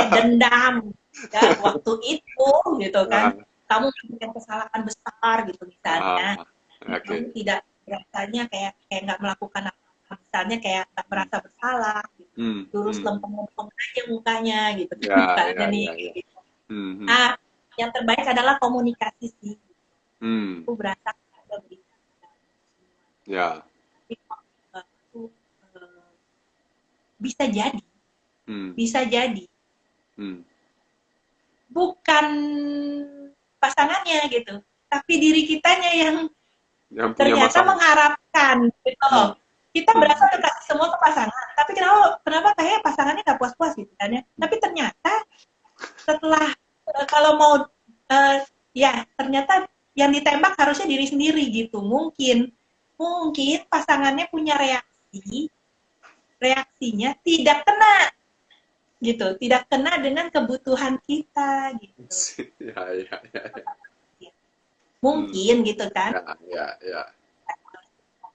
Dendam ya waktu itu gitu kan. Kamu melakukan kesalahan besar gitu misalnya. Kamu tidak rasanya kayak nggak melakukan apa, misalnya kayak nggak merasa bersalah gitu. Lurus lempeng-lempeng aja mukanya gitu misalnya nih gitu. Nah, yang terbaik adalah komunikasi sih. Aku berasa ada berita. Bisa jadi. Bisa jadi. Bukan pasangannya gitu, tapi diri kitanya yang ternyata mengharapkan gitu loh. Kita berasa udah kasih semua ke pasangan, tapi kenapa kayaknya pasangannya nggak puas-puas gitu kan ya. Tapi ternyata setelah kalau mau ya ternyata yang ditembak harusnya diri sendiri gitu. Mungkin pasangannya punya reaksinya tidak kena gitu, tidak kena dengan kebutuhan kita gitu. Mungkin gitu kan.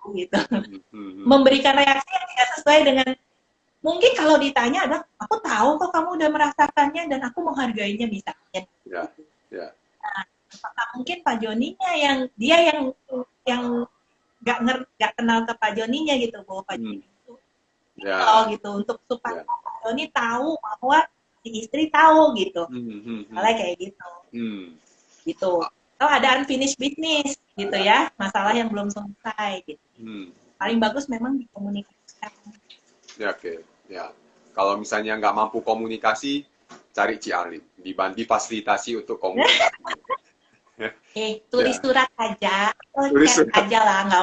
Gitu. Memberikan reaksi yang tidak sesuai dengan, mungkin kalau ditanya ada, aku tahu kok kamu udah merasakannya dan aku menghargainya misalnya. Nah, apakah mungkin Pak Joninya yang nggak kenal ke Pak Joninya gitu, bahwa Pak Joni itu gitu untuk supaya Pak Joni tahu bahwa si istri tahu gitu. Malah kayak gitu. Gitu. Kalau ada unfinished business gitu ya, masalah yang belum selesai gitu. Paling bagus memang dikomunikasikan. Ya. Kalau misalnya nggak mampu komunikasi, cari Cialin, dibantu fasilitasi untuk komunikasi. Tulis surat aja, chat aja lah, nggak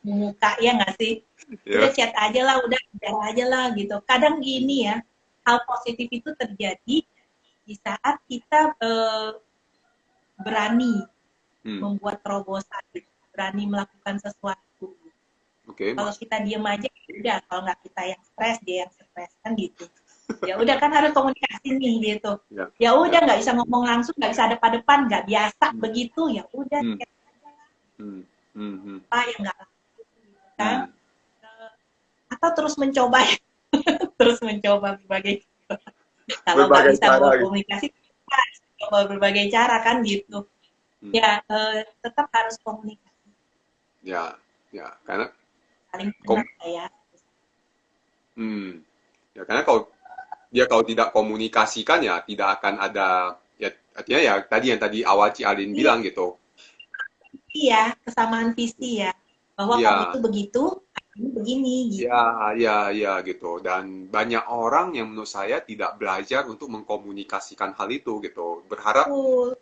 muka ya nggak sih? Udah chat aja lah, udah aja lah gitu. Kadang gini ya, hal positif itu terjadi di saat kita berani membuat terobosan, berani melakukan sesuatu. Kalau kita diem aja, udah. Kalau nggak kita yang stres, dia yang stres kan gitu. Ya udah kan harus komunikasi nih gitu. Ya udah nggak bisa ngomong langsung, nggak bisa depan-depan, nggak biasa begitu. Ya udah. Apa yang nggak kan? Atau terus mencoba, berbagai. Kalau nggak bisa komunikasi, coba berbagai cara kan gitu. Ya tetap harus komunikasi. Ya, karena paling benar ya. Ya karena kalau tidak komunikasikan ya tidak akan ada, ya artinya ya yang tadi awal Cialin bilang gitu. Iya, kesamaan visi ya, bahwa kamu itu begitu, ini begini gitu. Ya gitu. Dan banyak orang yang menurut saya tidak belajar untuk mengkomunikasikan hal itu gitu. Berharap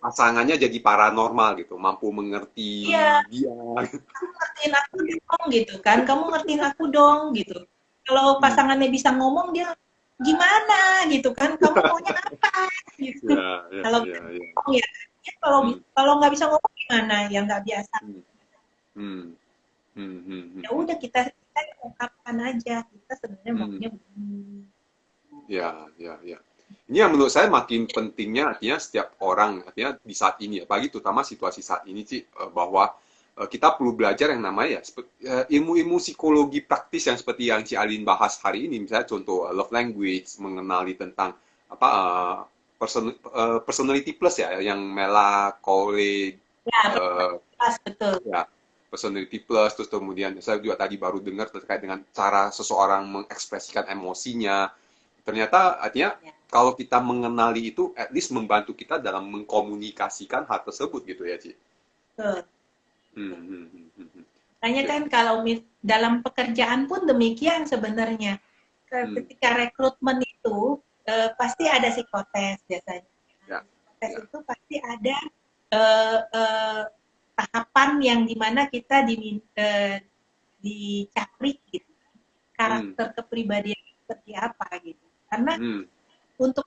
pasangannya jadi paranormal gitu, mampu mengerti dia. Kamu ngertiin aku dong gitu kan, kamu ngertiin aku dong gitu. Kalau pasangannya bisa ngomong, dia gimana gitu kan, kamu maunya apa gitu. Kalau nggak bisa ngomong gimana, yang nggak biasa. Ya udah kita ungkapkan aja, kita sebenarnya maunya begini. Ya. Ini yang menurut saya makin pentingnya, artinya setiap orang, artinya di saat ini, apalagi terutama situasi saat ini sih, bahwa kita perlu belajar yang namanya ilmu-ilmu psikologi praktis yang seperti yang Cialin bahas hari ini, misalnya contoh love language, mengenali tentang personality plus ya, yang Mela Cole, Ya, eh, betul. ya, personality plus. Terus kemudian saya juga tadi baru dengar terkait dengan cara seseorang mengekspresikan emosinya. Ternyata artinya Ya. kalau kita mengenali itu, at least membantu kita dalam mengkomunikasikan hal tersebut gitu ya, Ci. Betul. Hmm. Makanya Oke. kan kalau dalam pekerjaan pun demikian sebenarnya. Hmm. Ketika rekrutmen itu pasti ada psikotes biasanya. Ya, Psikotes ya. itu pasti ada eh, eh, tahapan yang dimana kita dicari gitu, Hmm. karakter kepribadian seperti apa gitu. Karena Hmm. untuk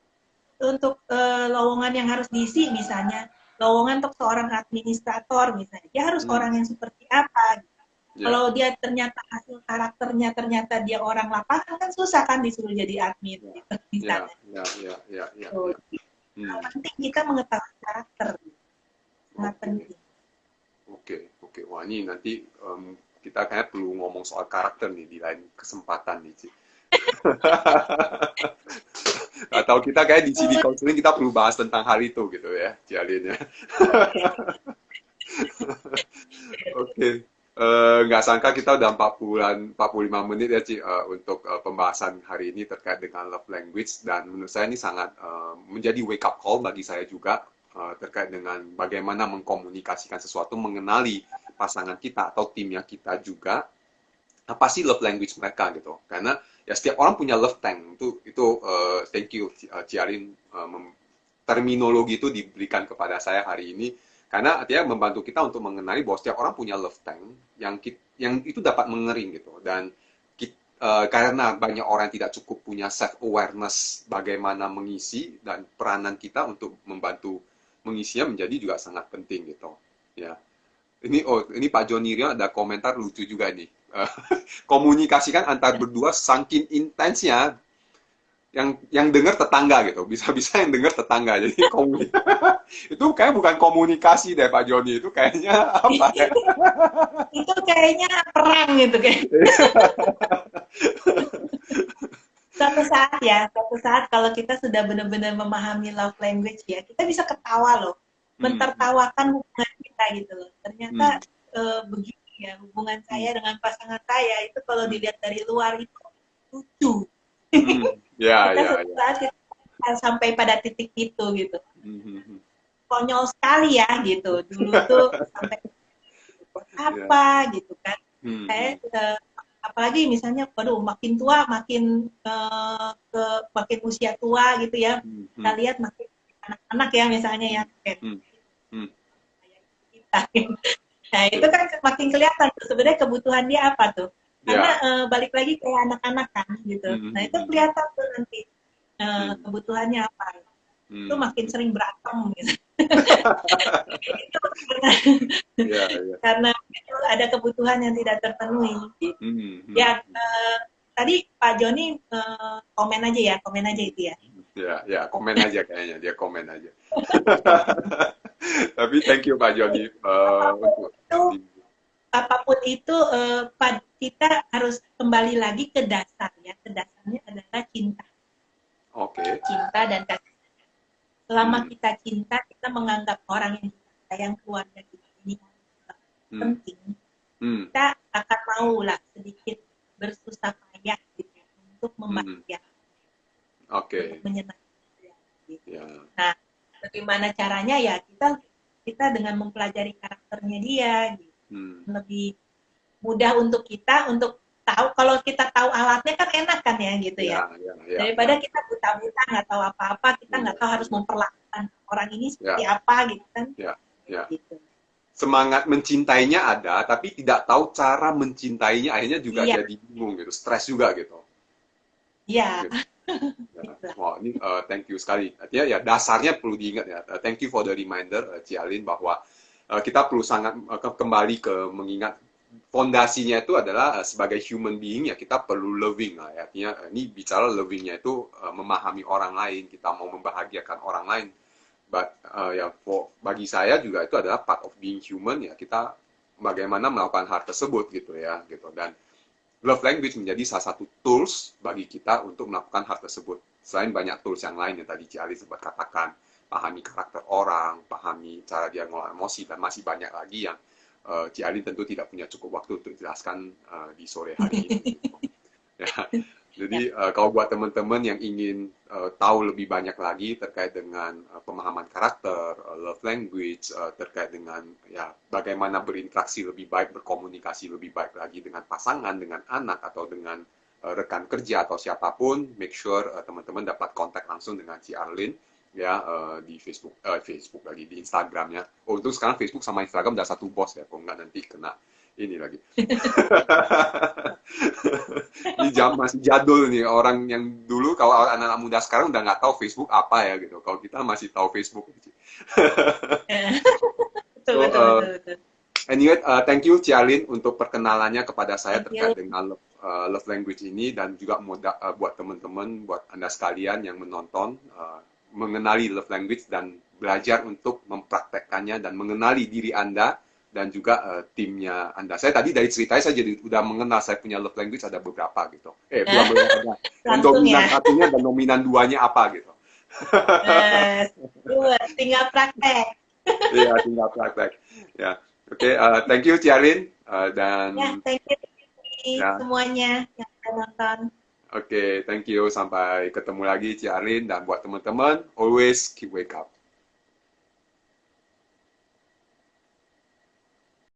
lowongan yang harus diisi misalnya lowongan untuk seorang administrator misalnya, dia harus Hmm. orang yang seperti apa gitu. Ya, Kalau dia ternyata hasil karakternya ternyata dia orang lapangan kan susah kan disuruh jadi admin ya, gitu ya, misalnya. ya, ya, ya, ya, So, ya. Hmm. penting kita mengetahui karakter, sangat Oke, penting. oke, oke. Wah, ini nanti kita kayak perlu ngomong soal karakter nih di lain kesempatan nih, Ci. Atau kita kayak di CV counseling kita perlu bahas tentang hal itu gitu ya, Cialin ya. Oke. Nggak sangka kita udah 45 menit ya, Ci, untuk pembahasan hari ini terkait dengan love language. Dan menurut saya ini sangat menjadi wake up call bagi saya juga terkait dengan bagaimana mengkomunikasikan sesuatu, mengenali pasangan kita atau timnya kita juga, apa sih love language mereka gitu. Karena ya setiap orang punya love tank. Thank you, Ciarin, terminologi itu diberikan kepada saya hari ini karena artinya membantu kita untuk mengenali bahwa setiap orang punya love tank yang itu dapat mengering gitu. Dan karena banyak orang yang tidak cukup punya self awareness bagaimana mengisi, dan peranan kita untuk membantu mengisinya menjadi juga sangat penting gitu ya. Ini Pak Joni Rion ada komentar lucu juga nih. Komunikasikan antar berdua saking intensnya, yang dengar tetangga gitu, bisa-bisa yang dengar tetangga. Jadi itu kayak bukan komunikasi deh Pak Joni, itu kayaknya apa ya? Itu kayaknya perang gitu kayak. Suatu saat kalau kita sudah benar-benar memahami love language ya, kita bisa ketawa loh, Hmm, mentertawakan hubungan kita gitu loh. Ternyata hmm, begini ya, hubungan hmm, saya dengan pasangan saya itu kalau hmm, dilihat dari luar itu lucu. hmm. Ya, Kita ya, suatu ya. saat kita sampai pada titik itu gitu. Hmm, hmm, hmm. Konyol sekali ya gitu. Dulu tuh sampai buat Ya. apa gitu kan. Hmm, Saya hmm, apalagi misalnya waduh makin tua makin makin usia tua gitu ya, hmm, kita hmm, lihat makin anak-anak ya misalnya ya hmm, kayak hmm, hmm. kita. Nah itu Ya, kan makin kelihatan tuh sebenarnya kebutuhan dia apa tuh, karena ya. balik lagi ke anak-anak kan gitu. Hmm, Nah hmm, itu hmm, kelihatan tuh nanti hmm, kebutuhannya apa, itu hmm, makin hmm. sering berantem gitu. Itu Ya, ya. karena itu ada kebutuhan yang tidak terpenuhi gitu. Hmm, hmm, Ya tadi Pak Joni komen aja itu ya. ya, ya, komen aja kayaknya, dia komen aja. Tapi thank you Pak Joni Apapun untuk itu, apapun itu kita harus kembali lagi ke dasarnya. Ke dasarnya adalah cinta, oke. cinta dan kasih. Selama Hmm, kita cinta, kita menganggap orang yang kita sayang, keluarga kita ini hmm, penting. hmm, Kita akan mau lah sedikit bersusah payah gitu untuk hmm. membahagiakan, untuk Oke. menyenangkan dia, gitu. Ya. Nah, bagaimana caranya ya kita dengan mempelajari karakternya dia gitu. Hmm. Lebih mudah untuk kita untuk tahu, kalau kita tahu alatnya kan enak kan ya gitu ya. Ya, ya, ya, ya. Daripada kita buta-buta nggak tahu apa-apa, kita nggak Benar, tahu harus benar. memperlakukan orang ini seperti Ya, apa gitu kan. ya, ya. Gitu. Semangat mencintainya ada, tapi tidak tahu cara mencintainya, akhirnya juga Iya, jadi bingung gitu, stres juga gitu. iya. Gitu. Ya. Gitu. Wah, ini thank you sekali. Artinya ya dasarnya perlu diingat ya. Thank you for the reminder, Cialin, bahwa kita perlu sangat kembali ke mengingat fondasinya itu adalah sebagai human being ya kita perlu loving lah ya. Artinya ini bicara lovingnya itu memahami orang lain, kita mau membahagiakan orang lain. But ya bagi saya juga itu adalah part of being human ya, kita bagaimana melakukan hal tersebut gitu ya gitu. Dan love language menjadi salah satu tools bagi kita untuk melakukan hal tersebut. Selain banyak tools yang lain yang tadi Ci Ali sempat katakan, pahami karakter orang, pahami cara dia ngolah emosi, dan masih banyak lagi yang Ci Ali tentu tidak punya cukup waktu untuk jelaskan di sore hari ini. Ya. Jadi kalau buat teman-teman yang ingin tahu lebih banyak lagi terkait dengan pemahaman karakter, love language, terkait dengan ya bagaimana berinteraksi lebih baik, berkomunikasi lebih baik lagi dengan pasangan, dengan anak atau dengan rekan kerja atau siapapun, make sure teman-teman dapat kontak langsung dengan Ci Arlin ya di Facebook lagi di Instagramnya. Oh, untuk sekarang Facebook sama Instagram udah satu bos ya, kalau nggak nanti kena ini lagi. Ini masih jadul nih, orang yang dulu kalau anak-anak muda sekarang udah nggak tahu Facebook apa ya gitu. Kalau kita masih tahu Facebook. Betul, So, betul. anyway, thank you Cialin untuk perkenalannya kepada saya terkait dengan love language ini, dan juga buat teman-teman, buat Anda sekalian yang menonton, mengenali love language dan belajar untuk mempraktekkannya dan mengenali diri Anda dan juga timnya Anda. Saya tadi dari ceritanya saya jadi udah mengenal saya punya love language ada beberapa gitu. Bukan beberapa. Dan dominan satunya dan dominan duanya apa gitu. Tinggal praktek. Iya, tinggal praktek. Ya. Oke, thank you Cialin dan ya, thank you semuanya yang sudah nonton. Oke, thank you. Sampai ketemu lagi Cialin, dan buat teman-teman, always keep wake up.